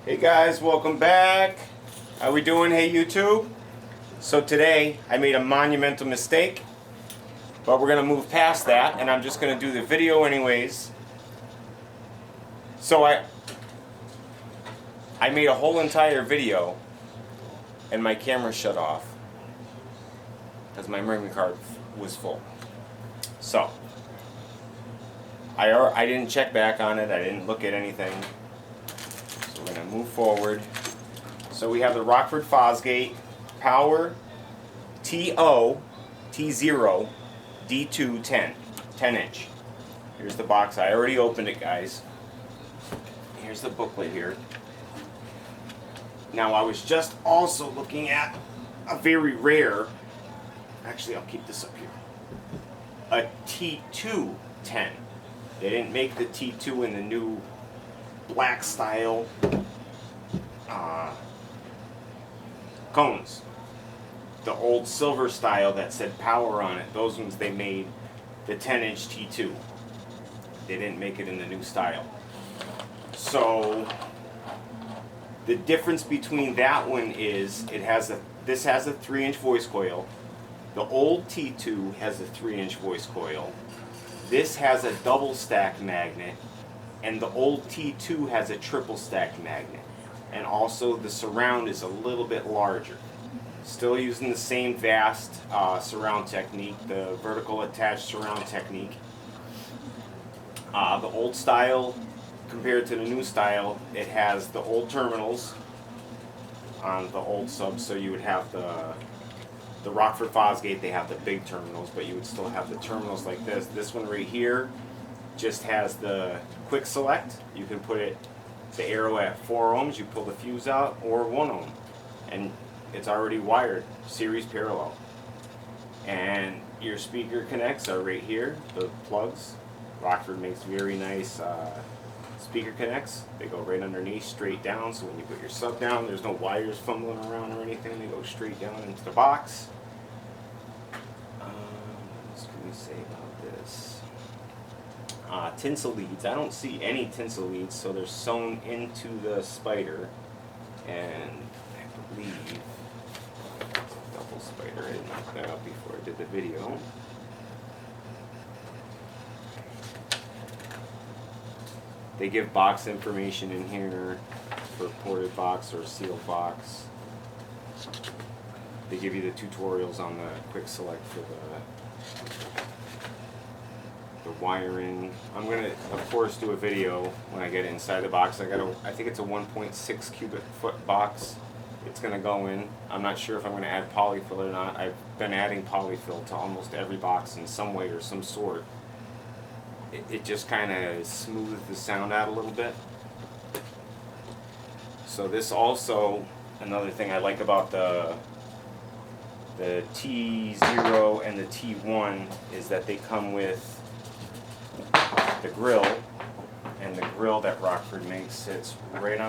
Hey guys, welcome back. How we doing? Hey YouTube. So today I made a monumental mistake, but we're gonna move past that, and I'm just gonna do the video anyways. So I made a whole entire video, and my camera shut off because my memory card was full. So I didn't check back on it. I didn't look at anything. So we're gonna move forward. So we have the Rockford fosgate Power T0 D2 10 inch. Here's the box. I already opened it, guys. Here's the booklet here. Now I was just also looking at a very rare, actually I'll keep this up here, a T2 10. They didn't make the T2 in the new black style cones. The old silver style that said power on it, those ones they made the 10-inch T2. They didn't make it in the new style. So the difference between that one is this has a 3-inch voice coil. The old T2 has a 3-inch voice coil. This has a double stack magnet, and the old T2 has a triple stack magnet. And also the surround is a little bit larger. Still using the same vast surround technique, the vertical attached surround technique. The old style compared to the new style, it has the old terminals on the old subs, so you would have the Rockford fosgate, they have the big terminals, but you would still have the terminals like this. This one right here just has the quick select. You can put the arrow at 4 ohms, you pull the fuse out, or 1 ohm. And it's already wired, series parallel. And your speaker connects are right here, the plugs. Rockford makes very nice speaker connects. They go right underneath, straight down, so when you put your sub down, there's no wires fumbling around or anything. They go straight down into the box. What else can we say about this? Tinsel leads. I don't see any tinsel leads, so they're sewn into the spider. And I believe it's a double spider. I knocked that out before I did the video. They give box information in here for ported box or sealed box. They give you the tutorials on the quick select for the wiring. I'm gonna, of course, do a video when I get inside the box. I think it's a 1.6 cubic foot box. It's gonna go in. I'm not sure if I'm gonna add polyfill or not. I've been adding polyfill to almost every box in some way or some sort. It just kind of smooths the sound out a little bit. So this also, another thing I like about the T0 and the T1 is that they come with the grill, and the grill that Rockford makes sits right on the